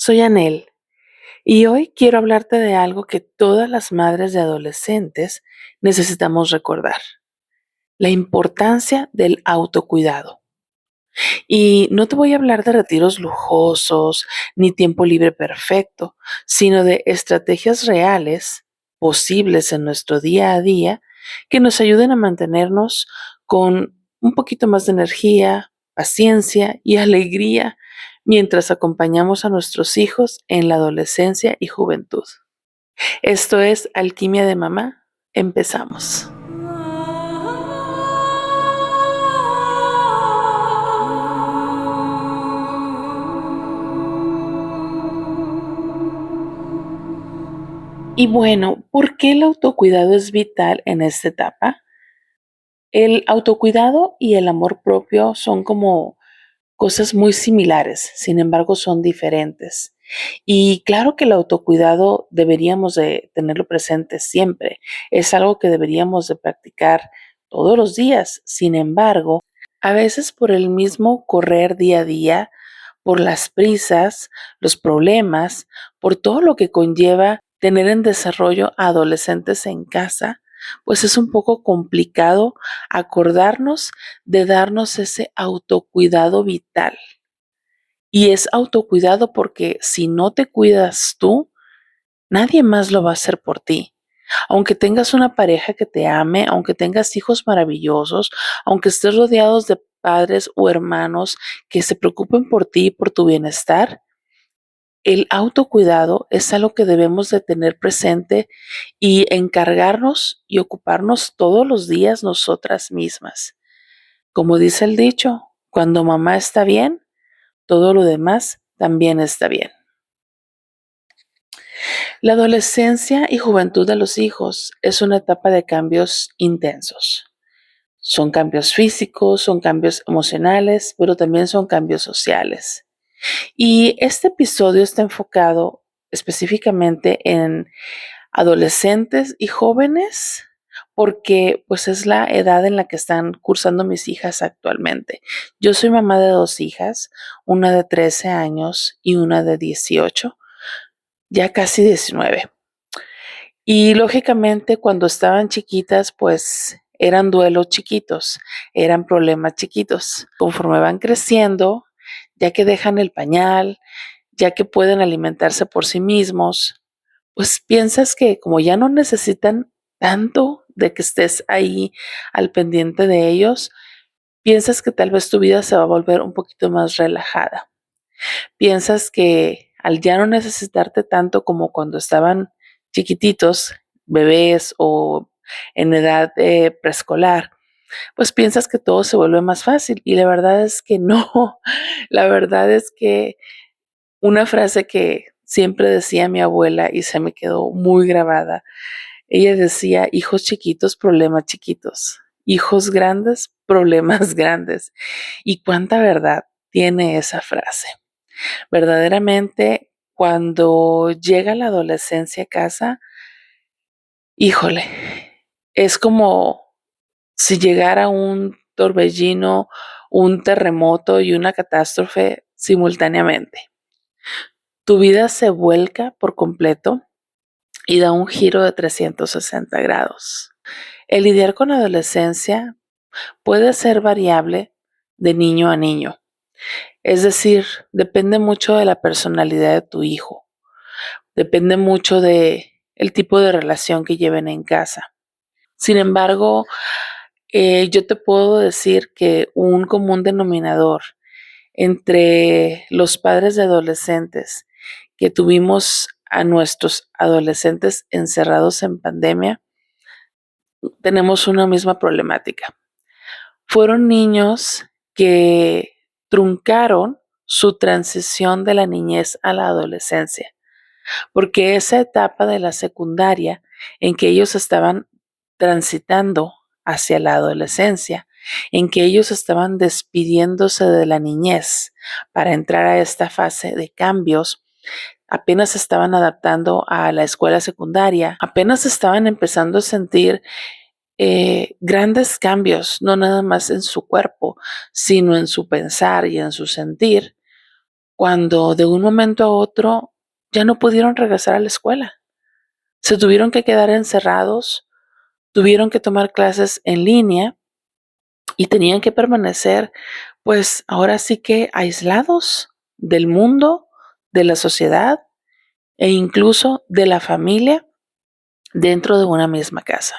Soy Anel y hoy quiero hablarte de algo que todas las madres de adolescentes necesitamos recordar, la importancia del autocuidado. Y no te voy a hablar de retiros lujosos ni tiempo libre perfecto, sino de estrategias reales, posibles en nuestro día a día, que nos ayuden a mantenernos con un poquito más de energía, paciencia y alegría mientras acompañamos a nuestros hijos en la adolescencia y juventud. Esto es Alquimia de Mamá. Empezamos. Y bueno, ¿por qué el autocuidado es vital en esta etapa? El autocuidado y el amor propio son como cosas muy similares, sin embargo son diferentes. Y claro que el autocuidado deberíamos de tenerlo presente siempre. Es algo que deberíamos de practicar todos los días. Sin embargo, a veces por el mismo correr día a día, por las prisas, los problemas, por todo lo que conlleva tener en desarrollo a adolescentes en casa, pues es un poco complicado acordarnos de darnos ese autocuidado vital. Y es autocuidado porque si no te cuidas tú, nadie más lo va a hacer por ti. Aunque tengas una pareja que te ame, aunque tengas hijos maravillosos, aunque estés rodeados de padres o hermanos que se preocupen por ti y por tu bienestar, el autocuidado es algo que debemos de tener presente y encargarnos y ocuparnos todos los días nosotras mismas. Como dice el dicho, cuando mamá está bien, todo lo demás también está bien. La adolescencia y juventud de los hijos es una etapa de cambios intensos. Son cambios físicos, son cambios emocionales, pero también son cambios sociales. Y este episodio está enfocado específicamente en adolescentes y jóvenes porque pues es la edad en la que están cursando mis hijas actualmente. Yo soy mamá de 2 hijas, una de 13 años y una de 18, ya casi 19. Y lógicamente cuando estaban chiquitas, pues eran duelos chiquitos, eran problemas chiquitos. Conforme van creciendo, ya que dejan el pañal, ya que pueden alimentarse por sí mismos, pues piensas que como ya no necesitan tanto de que estés ahí al pendiente de ellos, piensas que tal vez tu vida se va a volver un poquito más relajada. Piensas que al ya no necesitarte tanto como cuando estaban chiquititos, bebés o en edad preescolar, pues piensas que todo se vuelve más fácil y la verdad es que no. La verdad es que una frase que siempre decía mi abuela y se me quedó muy grabada, ella decía: hijos chiquitos, problemas chiquitos, hijos grandes, problemas grandes. Y cuánta verdad tiene esa frase. Verdaderamente, cuando llega la adolescencia a casa, híjole, es como si llegara un torbellino, un terremoto y una catástrofe simultáneamente. Tu vida se vuelca por completo y da un giro de 360 grados. El lidiar con la adolescencia puede ser variable de niño a niño. Es decir, depende mucho de la personalidad de tu hijo. Depende mucho de el tipo de relación que lleven en casa. Sin embargo, yo te puedo decir que un común denominador entre los padres de adolescentes que tuvimos a nuestros adolescentes encerrados en pandemia, tenemos una misma problemática. Fueron niños que truncaron su transición de la niñez a la adolescencia, porque esa etapa de la secundaria en que ellos estaban transitando hacia la adolescencia, en que ellos estaban despidiéndose de la niñez para entrar a esta fase de cambios, apenas se estaban adaptando a la escuela secundaria, apenas estaban empezando a sentir grandes cambios, no nada más en su cuerpo, sino en su pensar y en su sentir. cuando de un momento a otro ya no pudieron regresar a la escuela. Se tuvieron que quedar encerrados, tuvieron que tomar clases en línea y tenían que permanecer, pues ahora sí que aislados del mundo, de la sociedad e incluso de la familia dentro de una misma casa.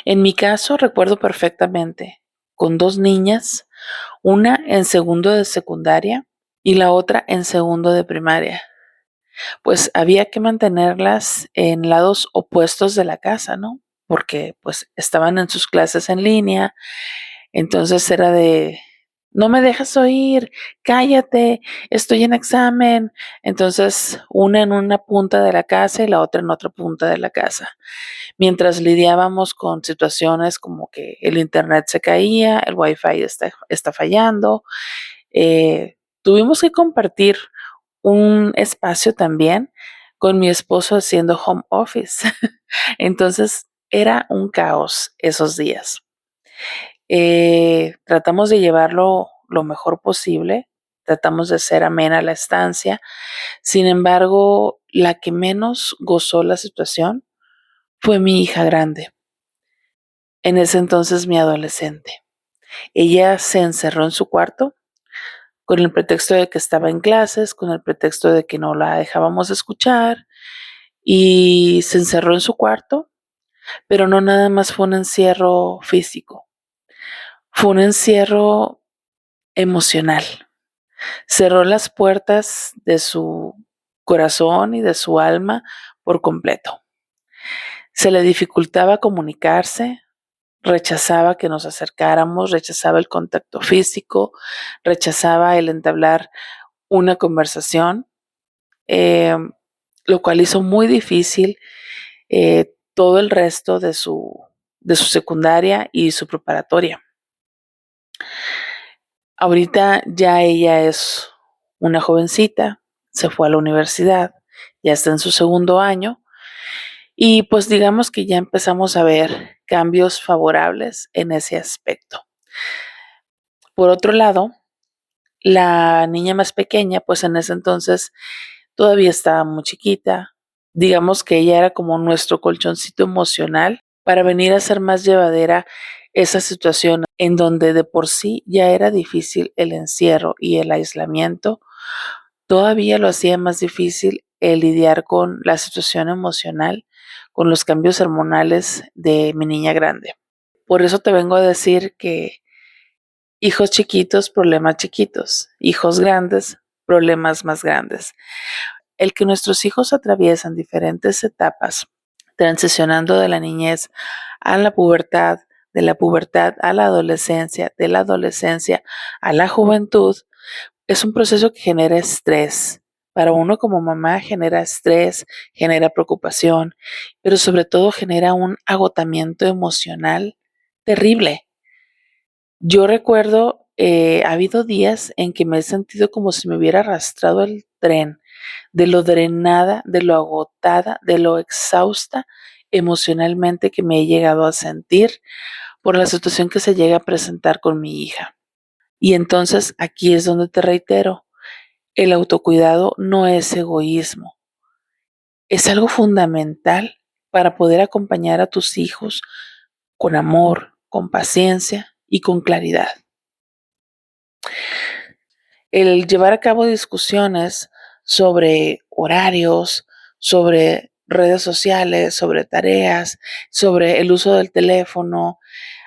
En mi caso recuerdo perfectamente con 2 niñas, una en segundo de secundaria y la otra en segundo de primaria. Pues había que mantenerlas en lados opuestos de la casa, ¿no? Porque pues estaban en sus clases en línea, entonces era de, no me dejas oír, cállate, estoy en examen. Entonces una en una punta de la casa y la otra en otra punta de la casa. Mientras lidiábamos con situaciones como que el internet se caía, el wifi está fallando, tuvimos que compartir un espacio también con mi esposo haciendo home office. Entonces era un caos esos días. Tratamos de llevarlo lo mejor posible, tratamos de ser amena la estancia. Sin embargo, la que menos gozó la situación fue mi hija grande, en ese entonces mi adolescente. Ella se encerró en su cuarto con el pretexto de que estaba en clases, con el pretexto de que no la dejábamos escuchar, y se encerró en su cuarto, pero no nada más fue un encierro físico, fue un encierro emocional. Cerró las puertas de su corazón y de su alma por completo. Se le dificultaba comunicarse, rechazaba que nos acercáramos, rechazaba el contacto físico, rechazaba el entablar una conversación, eh, lo cual hizo muy difícil todo el resto de su secundaria y su preparatoria. Ahorita ya ella es una jovencita, se fue a la universidad, ya está en su segundo año y pues digamos que ya empezamos a ver cambios favorables en ese aspecto. Por otro lado, la niña más pequeña, pues en ese entonces todavía estaba muy chiquita. Digamos que ella era como nuestro colchoncito emocional para venir a ser más llevadera esa situación en donde de por sí ya era difícil el encierro y el aislamiento, todavía lo hacía más difícil el lidiar con la situación emocional, con los cambios hormonales de mi niña grande. Por eso te vengo a decir que hijos chiquitos, problemas chiquitos, hijos grandes, problemas más grandes. El que nuestros hijos atraviesan diferentes etapas, transicionando de la niñez a la pubertad, de la pubertad a la adolescencia, de la adolescencia a la juventud, es un proceso que genera estrés. Para uno como mamá genera estrés, genera preocupación, pero sobre todo genera un agotamiento emocional terrible. Yo recuerdo, ha habido días en que me he sentido como si me hubiera arrastrado el tren, de lo drenada, de lo agotada, de lo exhausta emocionalmente que me he llegado a sentir por la situación que se llega a presentar con mi hija. Y entonces aquí es donde te reitero, el autocuidado no es egoísmo, es algo fundamental para poder acompañar a tus hijos con amor, con paciencia y con claridad. El llevar a cabo discusiones sobre horarios, sobre redes sociales, sobre tareas, sobre el uso del teléfono,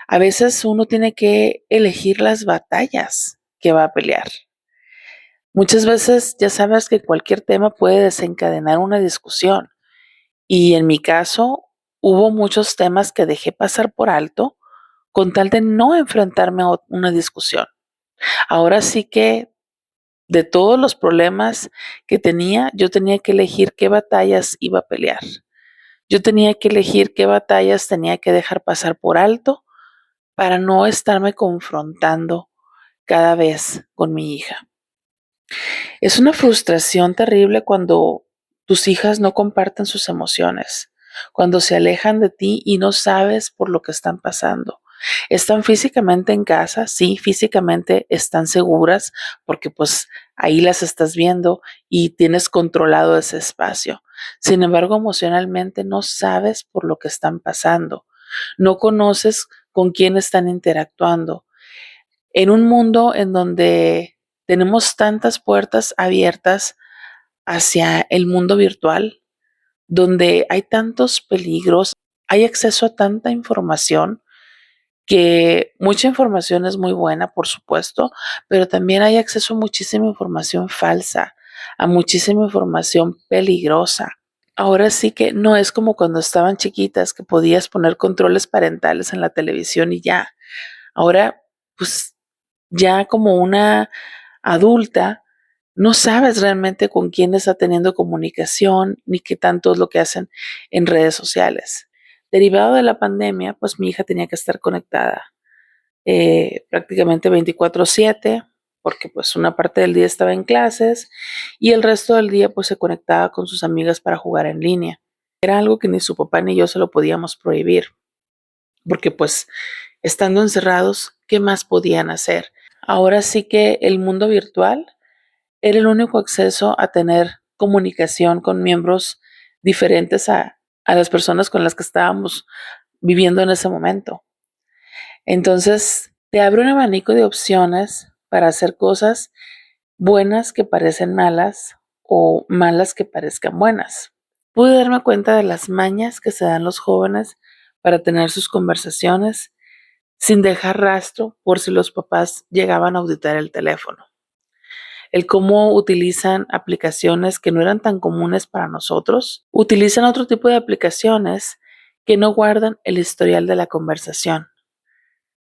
a veces uno tiene que elegir las batallas que va a pelear. Muchas veces ya sabes que cualquier tema puede desencadenar una discusión y en mi caso hubo muchos temas que dejé pasar por alto con tal de no enfrentarme a una discusión. Ahora sí que de todos los problemas que tenía, yo tenía que elegir qué batallas iba a pelear. Yo tenía que elegir qué batallas tenía que dejar pasar por alto para no estarme confrontando cada vez con mi hija. Es una frustración terrible cuando tus hijas no comparten sus emociones, cuando se alejan de ti y no sabes por lo que están pasando. Están físicamente en casa, sí, físicamente están seguras porque pues ahí las estás viendo y tienes controlado ese espacio. Sin embargo, emocionalmente no sabes por lo que están pasando, no conoces con quién están interactuando. En un mundo en donde tenemos tantas puertas abiertas hacia el mundo virtual, donde hay tantos peligros, hay acceso a tanta información, que mucha información es muy buena, por supuesto, pero también hay acceso a muchísima información falsa, a muchísima información peligrosa. Ahora sí que no es como cuando estaban chiquitas que podías poner controles parentales en la televisión y ya. Ahora, pues ya como una adulta, no sabes realmente con quién está teniendo comunicación ni qué tanto es lo que hacen en redes sociales. Derivado de la pandemia, pues mi hija tenía que estar conectada prácticamente 24/7, porque pues una parte del día estaba en clases y el resto del día pues se conectaba con sus amigas para jugar en línea. Era algo que ni su papá ni yo se lo podíamos prohibir, porque pues estando encerrados, ¿qué más podían hacer? Ahora sí que el mundo virtual era el único acceso a tener comunicación con miembros diferentes a las personas con las que estábamos viviendo en ese momento. Entonces, te abre un abanico de opciones para hacer cosas buenas que parecen malas o malas que parezcan buenas. Pude darme cuenta de las mañas que se dan los jóvenes para tener sus conversaciones sin dejar rastro por si los papás llegaban a auditar el teléfono. El cómo utilizan aplicaciones que no eran tan comunes para nosotros, utilizan otro tipo de aplicaciones que no guardan el historial de la conversación.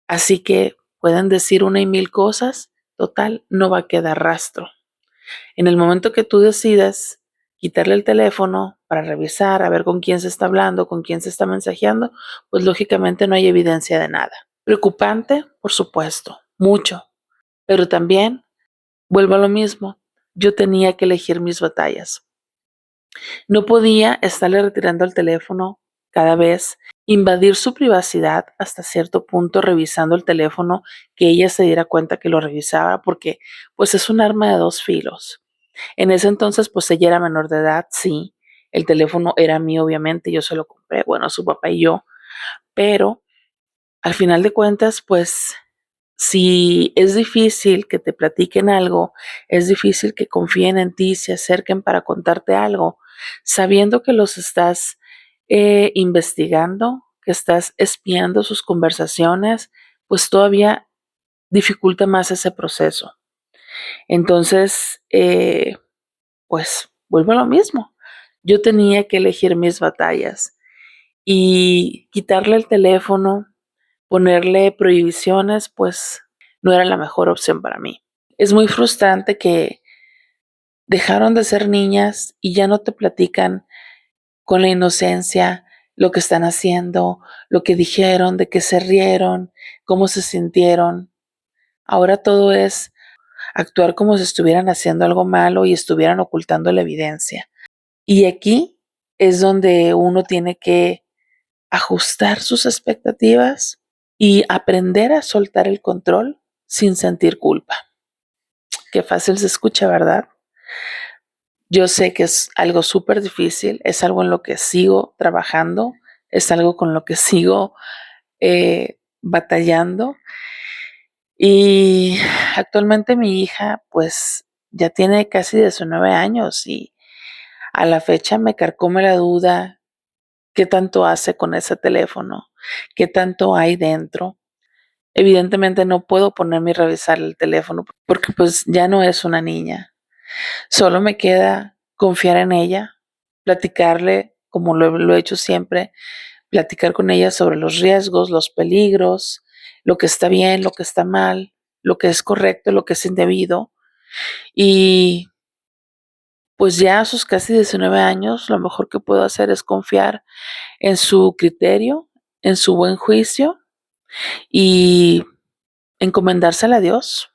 Así que pueden decir una y mil cosas, total, no va a quedar rastro. En el momento que tú decidas quitarle el teléfono para revisar, a ver con quién se está hablando, con quién se está mensajeando, pues lógicamente no hay evidencia de nada. Preocupante, por supuesto, mucho, pero también vuelvo a lo mismo. Yo tenía que elegir mis batallas. No podía estarle retirando el teléfono cada vez, invadir su privacidad hasta cierto punto revisando el teléfono, que ella se diera cuenta que lo revisaba, porque pues es un arma de dos filos. En ese entonces pues ella era menor de edad, sí, el teléfono era mío obviamente, yo se lo compré, bueno, su papá y yo, pero al final de cuentas pues si es difícil que te platiquen algo, es difícil que confíen en ti, se acerquen para contarte algo, sabiendo que los estás investigando, que estás espiando sus conversaciones, pues todavía dificulta más ese proceso. Entonces, pues vuelvo a lo mismo. Yo tenía que elegir mis batallas y quitarle el teléfono, ponerle prohibiciones, pues no era la mejor opción para mí. Es muy frustrante que dejaron de ser niñas y ya no te platican con la inocencia lo que están haciendo, lo que dijeron, de qué se rieron, cómo se sintieron. Ahora todo es actuar como si estuvieran haciendo algo malo y estuvieran ocultando la evidencia. Y aquí es donde uno tiene que ajustar sus expectativas y aprender a soltar el control sin sentir culpa. Qué fácil se escucha, ¿verdad? Yo sé que es algo súper difícil, es algo en lo que sigo trabajando, es algo con lo que sigo batallando. Y actualmente mi hija pues ya tiene casi 19 años y a la fecha me carcome la duda qué tanto hace con ese teléfono, qué tanto hay dentro. Evidentemente no puedo ponerme y revisar el teléfono porque pues ya no es una niña. Solo me queda confiar en ella, platicarle como lo he hecho siempre, platicar con ella sobre los riesgos, los peligros, lo que está bien, lo que está mal, lo que es correcto, lo que es indebido. Y pues ya a sus casi 19 años, lo mejor que puedo hacer es confiar en su criterio, en su buen juicio y encomendársela a Dios.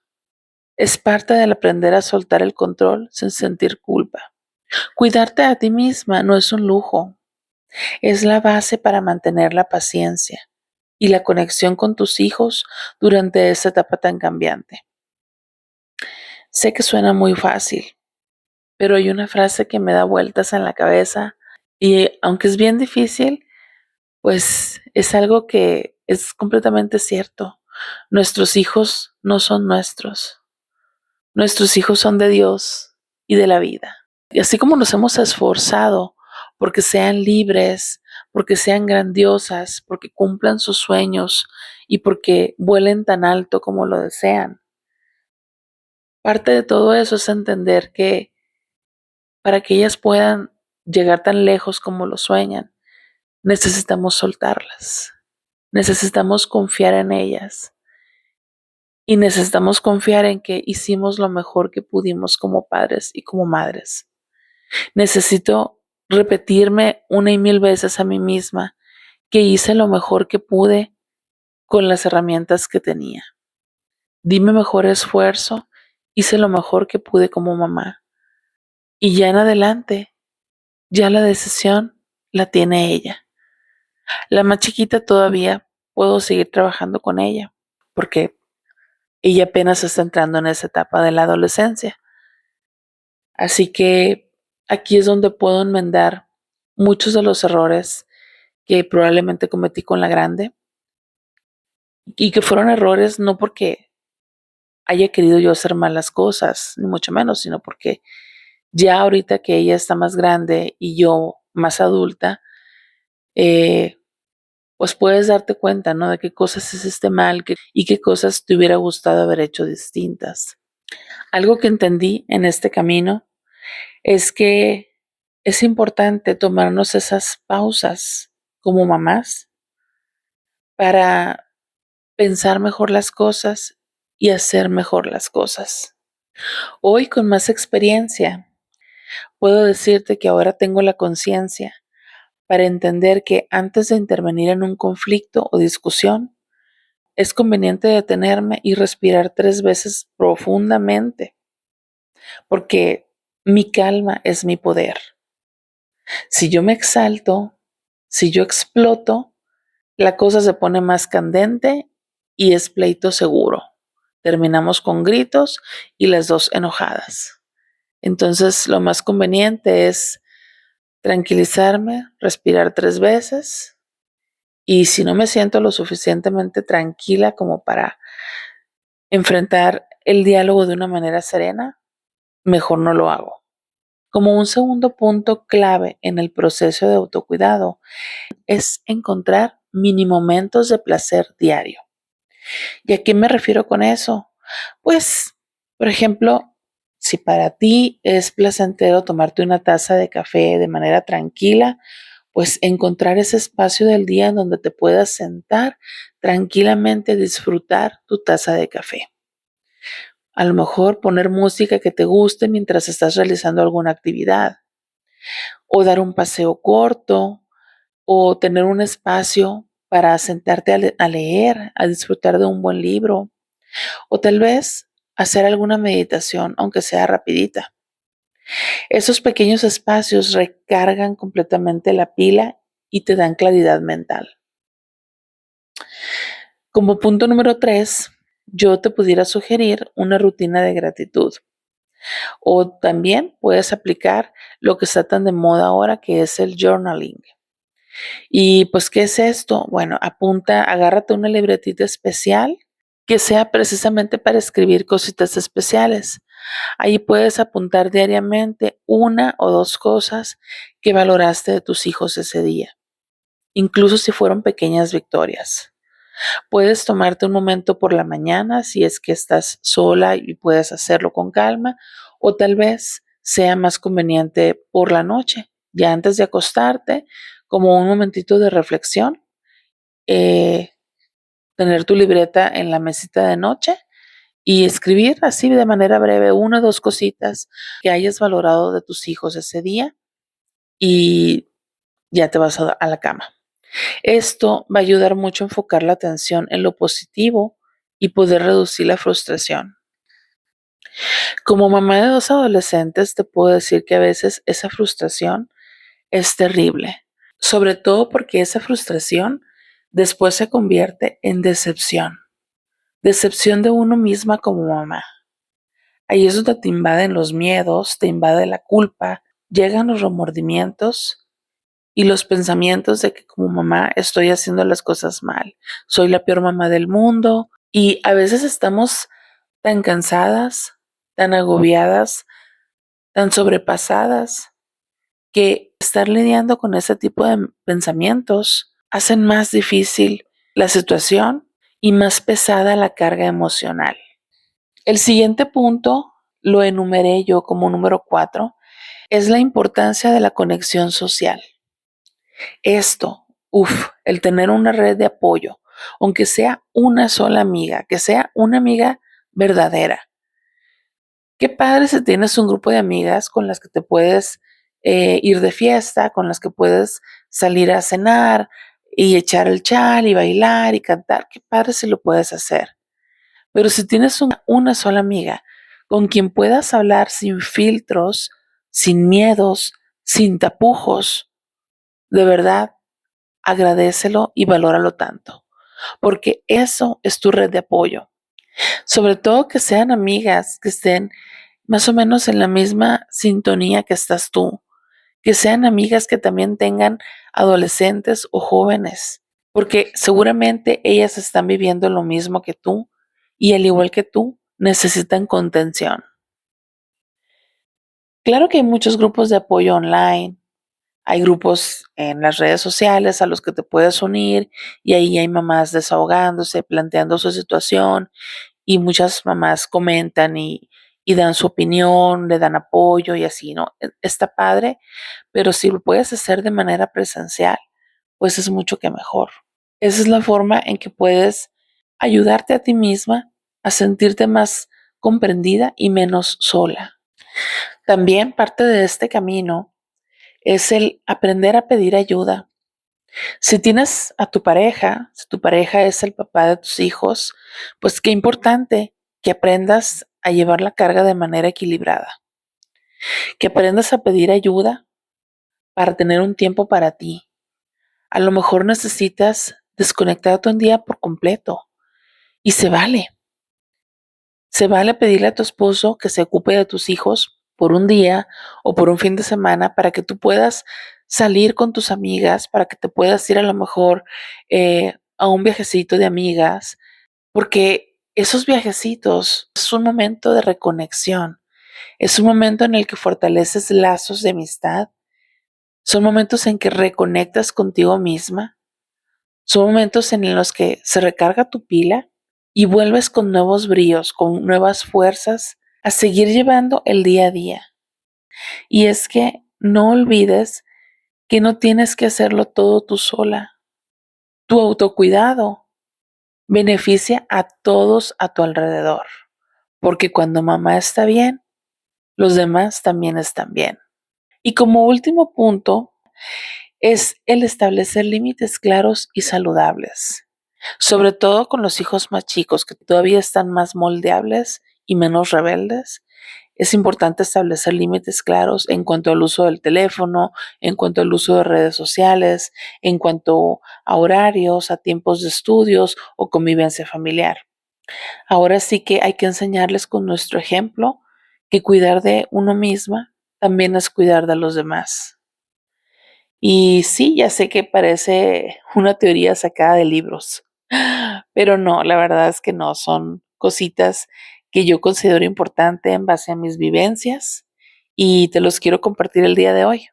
Es parte del aprender a soltar el control sin sentir culpa. Cuidarte a ti misma no es un lujo, es la base para mantener la paciencia. y la conexión con tus hijos durante esta etapa tan cambiante. Sé que suena muy fácil, pero hay una frase que me da vueltas en la cabeza y aunque es bien difícil, pues es algo que es completamente cierto. Nuestros hijos no son nuestros. Nuestros hijos son de Dios y de la vida. Y así como nos hemos esforzado porque sean libres, porque sean grandiosas, porque cumplan sus sueños y porque vuelen tan alto como lo desean. Parte de todo eso es entender que para que ellas puedan llegar tan lejos como lo sueñan, necesitamos soltarlas, necesitamos confiar en ellas y necesitamos confiar en que hicimos lo mejor que pudimos como padres y como madres. Necesito repetirme una y mil veces a mí misma que hice lo mejor que pude con las herramientas que tenía. Di mi mejor esfuerzo, hice lo mejor que pude como mamá. Y ya en adelante, ya la decisión la tiene ella. La más chiquita todavía puedo seguir trabajando con ella, porque ella apenas está entrando en esa etapa de la adolescencia. Así que aquí es donde puedo enmendar muchos de los errores que probablemente cometí con la grande y que fueron errores no porque haya querido yo hacer malas cosas, ni mucho menos, sino porque ya ahorita que ella está más grande y yo más adulta, eh, pues puedes darte cuenta, ¿no? De qué cosas hiciste mal y qué cosas te hubiera gustado haber hecho distintas. Algo que entendí en este camino es que es importante tomarnos esas pausas como mamás para pensar mejor las cosas y hacer mejor las cosas. Hoy con más experiencia, puedo decirte que ahora tengo la conciencia para entender que antes de intervenir en un conflicto o discusión, es conveniente detenerme y respirar 3 veces profundamente, porque mi calma es mi poder. Si yo me exalto, si yo exploto, la cosa se pone más candente y es pleito seguro. Terminamos con gritos y las dos enojadas. Entonces, lo más conveniente es tranquilizarme, respirar 3 veces y si no me siento lo suficientemente tranquila como para enfrentar el diálogo de una manera serena, mejor no lo hago. Como un segundo punto clave en el proceso de autocuidado es encontrar mini momentos de placer diario. ¿Y a qué me refiero con eso? Pues, por ejemplo, si para ti es placentero tomarte una taza de café de manera tranquila, pues encontrar ese espacio del día en donde te puedas sentar tranquilamente a disfrutar tu taza de café. A lo mejor poner música que te guste mientras estás realizando alguna actividad, o dar un paseo corto, o tener un espacio para sentarte a leer, a disfrutar de un buen libro, o tal vez hacer alguna meditación, aunque sea rapidita. Esos pequeños espacios recargan completamente la pila y te dan claridad mental. Como punto número 3, yo te pudiera sugerir una rutina de gratitud. O también puedes aplicar lo que está tan de moda ahora, que es el journaling. Y pues, ¿qué es esto? Bueno, agárrate una libretita especial que sea precisamente para escribir cositas especiales. Ahí puedes apuntar diariamente una o dos cosas que valoraste de tus hijos ese día, incluso si fueron pequeñas victorias. Puedes tomarte un momento por la mañana si es que estás sola y puedes hacerlo con calma, o tal vez sea más conveniente por la noche, ya antes de acostarte, como un momentito de reflexión, eh, tener tu libreta en la mesita de noche y escribir así de manera breve una o dos cositas que hayas valorado de tus hijos ese día y ya te vas a la cama. Esto va a ayudar mucho a enfocar la atención en lo positivo y poder reducir la frustración. Como mamá de 2 adolescentes, te puedo decir que a veces esa frustración es terrible, sobre todo porque esa frustración después se convierte en decepción. Decepción de uno misma como mamá. Ahí es donde te invaden los miedos, te invade la culpa, llegan los remordimientos y los pensamientos de que como mamá estoy haciendo las cosas mal. Soy la peor mamá del mundo y a veces estamos tan cansadas, tan agobiadas, tan sobrepasadas, que estar lidiando con ese tipo de pensamientos hacen más difícil la situación y más pesada la carga emocional. El siguiente punto lo enumeré yo como número 4, es la importancia de la conexión social. Esto, el tener una red de apoyo, aunque sea una sola amiga, que sea una amiga verdadera. Qué padre si tienes un grupo de amigas con las que te puedes ir de fiesta, con las que puedes salir a cenar y echar el chal y bailar y cantar. Qué padre si lo puedes hacer. Pero si tienes una sola amiga con quien puedas hablar sin filtros, sin miedos, sin tapujos, de verdad, agradécelo y valóralo tanto, porque eso es tu red de apoyo. Sobre todo que sean amigas que estén más o menos en la misma sintonía que estás tú, que sean amigas que también tengan adolescentes o jóvenes, porque seguramente ellas están viviendo lo mismo que tú y al igual que tú necesitan contención. Claro que hay muchos grupos de apoyo online, hay grupos en las redes sociales a los que te puedes unir y ahí hay mamás desahogándose, planteando su situación y muchas mamás comentan y dan su opinión, le dan apoyo y así, ¿no? Está padre, pero si lo puedes hacer de manera presencial, pues es mucho que mejor. Esa es la forma en que puedes ayudarte a ti misma a sentirte más comprendida y menos sola. También parte de este camino es el aprender a pedir ayuda. Si tienes a tu pareja, si tu pareja es el papá de tus hijos, pues qué importante que aprendas a llevar la carga de manera equilibrada, que aprendas a pedir ayuda para tener un tiempo para ti. A lo mejor necesitas desconectarte un día por completo y se vale. Se vale pedirle a tu esposo que se ocupe de tus hijos por un día o por un fin de semana para que tú puedas salir con tus amigas, para que te puedas ir a lo mejor a un viajecito de amigas, porque esos viajecitos es un momento de reconexión, es un momento en el que fortaleces lazos de amistad, son momentos en que reconectas contigo misma, son momentos en los que se recarga tu pila y vuelves con nuevos bríos, con nuevas fuerzas a seguir llevando el día a día. Y es que no olvides que no tienes que hacerlo todo tú sola. Tu autocuidado beneficia a todos a tu alrededor, porque cuando mamá está bien, los demás también están bien. Y como último punto es el establecer límites claros y saludables, sobre todo con los hijos más chicos que todavía están más moldeables y menos rebeldes. Es importante establecer límites claros en cuanto al uso del teléfono, en cuanto al uso de redes sociales, en cuanto a horarios, a tiempos de estudios o convivencia familiar. Ahora sí que hay que enseñarles con nuestro ejemplo que cuidar de uno misma también es cuidar de los demás. Y sí, ya sé que parece una teoría sacada de libros, pero no, la verdad es que no, son cositas que yo considero importante en base a mis vivencias y te los quiero compartir el día de hoy,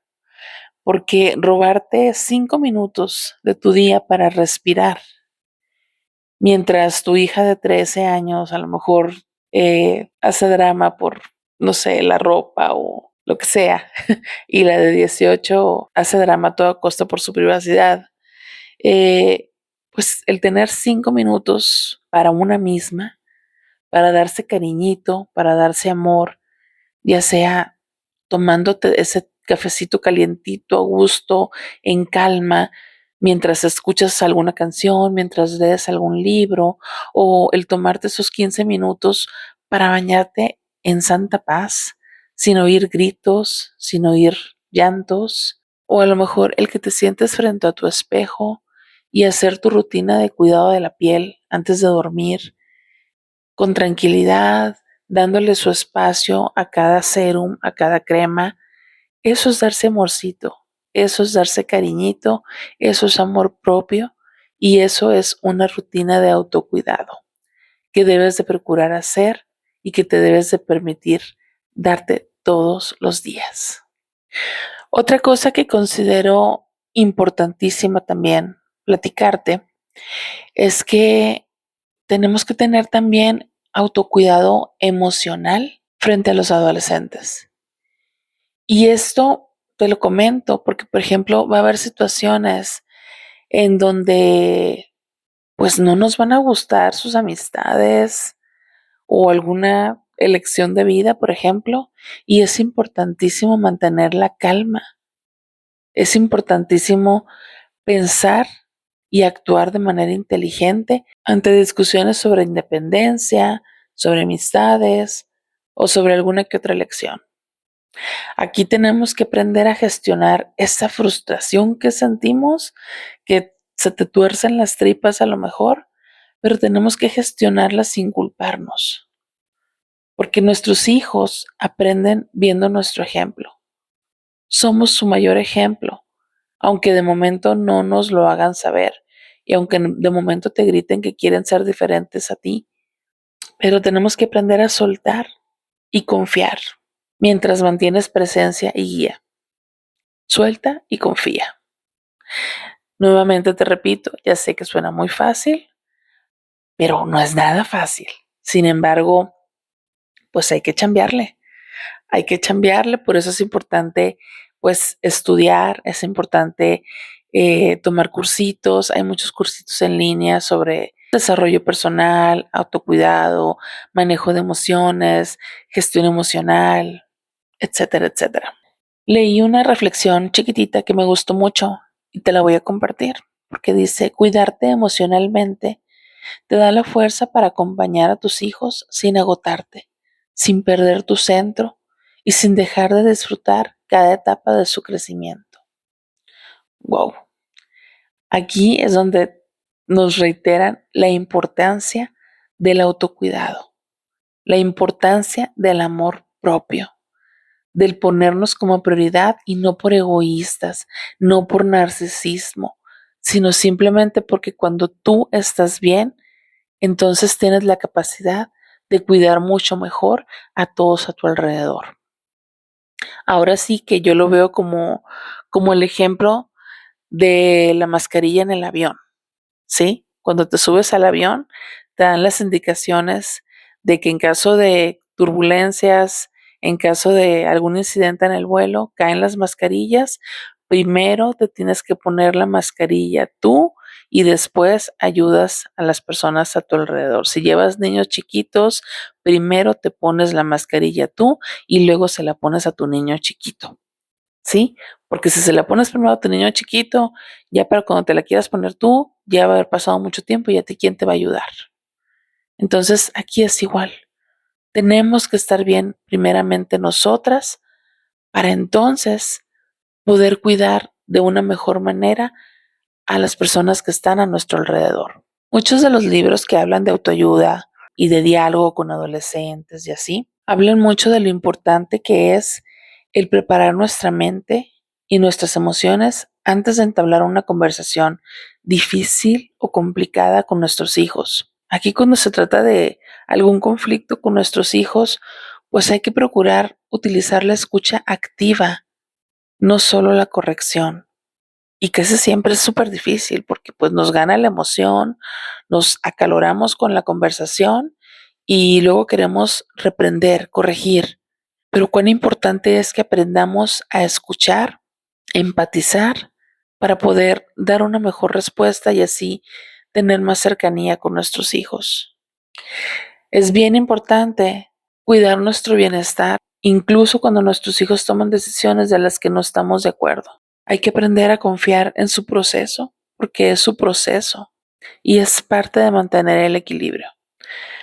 porque robarte 5 minutos de tu día para respirar, mientras tu hija de 13 años a lo mejor hace drama por, no sé, la ropa o lo que sea, y la de 18 hace drama a toda costa por su privacidad, pues el tener 5 minutos para una misma, para darse cariñito, para darse amor, ya sea tomándote ese cafecito calientito a gusto, en calma, mientras escuchas alguna canción, mientras lees algún libro, o el tomarte esos 15 minutos para bañarte en santa paz, sin oír gritos, sin oír llantos, o a lo mejor el que te sientes frente a tu espejo y hacer tu rutina de cuidado de la piel antes de dormir con tranquilidad, dándole su espacio a cada serum, a cada crema. Eso es darse amorcito, eso es darse cariñito, eso es amor propio y eso es una rutina de autocuidado que debes de procurar hacer y que te debes de permitir darte todos los días. Otra cosa que considero importantísima también platicarte es que tenemos que tener también autocuidado emocional frente a los adolescentes. Y esto te lo comento porque, por ejemplo, va a haber situaciones en donde pues no nos van a gustar sus amistades o alguna elección de vida, por ejemplo, y es importantísimo mantener la calma. Es importantísimo pensar y actuar de manera inteligente ante discusiones sobre independencia, sobre amistades o sobre alguna que otra elección. Aquí tenemos que aprender a gestionar esa frustración que sentimos, que se te tuercen las tripas a lo mejor, pero tenemos que gestionarla sin culparnos, porque nuestros hijos aprenden viendo nuestro ejemplo. Somos su mayor ejemplo, aunque de momento no nos lo hagan saber y aunque de momento te griten que quieren ser diferentes a ti, pero tenemos que aprender a soltar y confiar mientras mantienes presencia y guía. Suelta y confía. Nuevamente te repito, ya sé que suena muy fácil, pero no es nada fácil. Sin embargo, pues hay que chambearle. Hay que chambearle, por eso es importante pues estudiar, es importante tomar cursitos, hay muchos cursitos en línea sobre desarrollo personal, autocuidado, manejo de emociones, gestión emocional, etcétera, etcétera. Leí una reflexión chiquitita que me gustó mucho y te la voy a compartir, porque dice, cuidarte emocionalmente te da la fuerza para acompañar a tus hijos sin agotarte, sin perder tu centro y sin dejar de disfrutar cada etapa de su crecimiento. Wow. Aquí es donde nos reiteran la importancia del autocuidado, la importancia del amor propio, del ponernos como prioridad y no por egoístas, no por narcisismo, sino simplemente porque cuando tú estás bien, entonces tienes la capacidad de cuidar mucho mejor a todos a tu alrededor. Ahora sí que yo lo veo como el ejemplo de la mascarilla en el avión, ¿sí? Cuando te subes al avión, te dan las indicaciones de que en caso de turbulencias, en caso de algún incidente en el vuelo, caen las mascarillas. Primero te tienes que poner la mascarilla tú y después ayudas a las personas a tu alrededor. Si llevas niños chiquitos, primero te pones la mascarilla tú y luego se la pones a tu niño chiquito, ¿sí? Porque si se la pones primero a tu niño chiquito, ya para cuando te la quieras poner tú, ya va a haber pasado mucho tiempo y a ti quién te va a ayudar. Entonces aquí es igual. Tenemos que estar bien primeramente nosotras para entonces poder cuidar de una mejor manera a las personas que están a nuestro alrededor. Muchos de los libros que hablan de autoayuda y de diálogo con adolescentes y así, hablan mucho de lo importante que es el preparar nuestra mente y nuestras emociones antes de entablar una conversación difícil o complicada con nuestros hijos. Aquí cuando se trata de algún conflicto con nuestros hijos, pues hay que procurar utilizar la escucha activa, no solo la corrección. Y que ese siempre es súper difícil porque pues nos gana la emoción, nos acaloramos con la conversación y luego queremos reprender, corregir. Pero cuán importante es que aprendamos a escuchar, empatizar, para poder dar una mejor respuesta y así tener más cercanía con nuestros hijos. Es bien importante cuidar nuestro bienestar, incluso cuando nuestros hijos toman decisiones de las que no estamos de acuerdo. Hay que aprender a confiar en su proceso, porque es su proceso y es parte de mantener el equilibrio.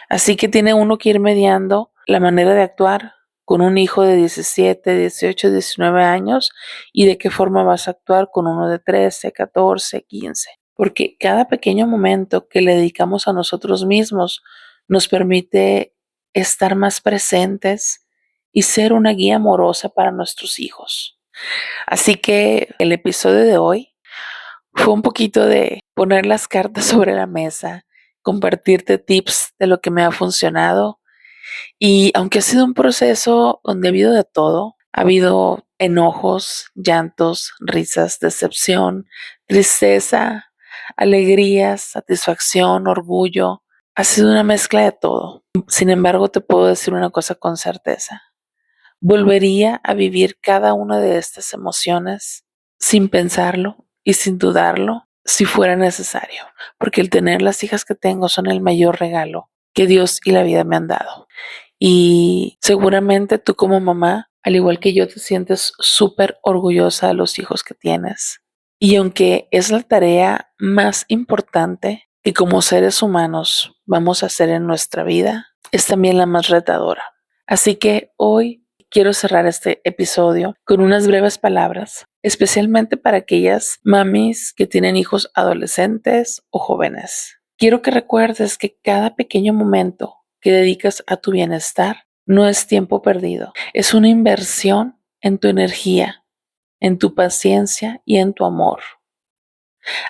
Así que tiene uno que ir mediando la manera de actuar con un hijo de 17, 18, 19 años y de qué forma vas a actuar con uno de 13, 14, 15. porque cada pequeño momento que le dedicamos a nosotros mismos nos permite estar más presentes y ser una guía amorosa para nuestros hijos. Así que el episodio de hoy fue un poquito de poner las cartas sobre la mesa, compartirte tips de lo que me ha funcionado. Y aunque ha sido un proceso donde ha habido de todo, ha habido enojos, llantos, risas, decepción, tristeza, alegrías, satisfacción, orgullo. Ha sido una mezcla de todo. Sin embargo, te puedo decir una cosa con certeza. Volvería a vivir cada una de estas emociones sin pensarlo y sin dudarlo si fuera necesario, porque el tener las hijas que tengo son el mayor regalo que Dios y la vida me han dado. Y seguramente tú como mamá, al igual que yo, te sientes súper orgullosa de los hijos que tienes. Y aunque es la tarea más importante que como seres humanos vamos a hacer en nuestra vida, es también la más retadora. Así que hoy quiero cerrar este episodio con unas breves palabras, especialmente para aquellas mamis que tienen hijos adolescentes o jóvenes. Quiero que recuerdes que cada pequeño momento que dedicas a tu bienestar no es tiempo perdido, es una inversión en tu energía, en tu paciencia y en tu amor.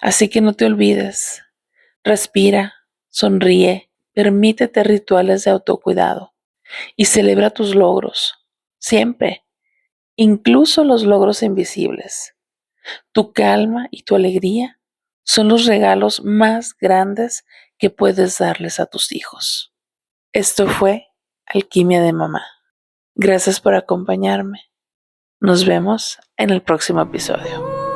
Así que no te olvides, respira, sonríe, permítete rituales de autocuidado y celebra tus logros, siempre, incluso los logros invisibles. Tu calma y tu alegría son los regalos más grandes que puedes darles a tus hijos. Esto fue Alquimia de Mamá. Gracias por acompañarme. Nos vemos en el próximo episodio.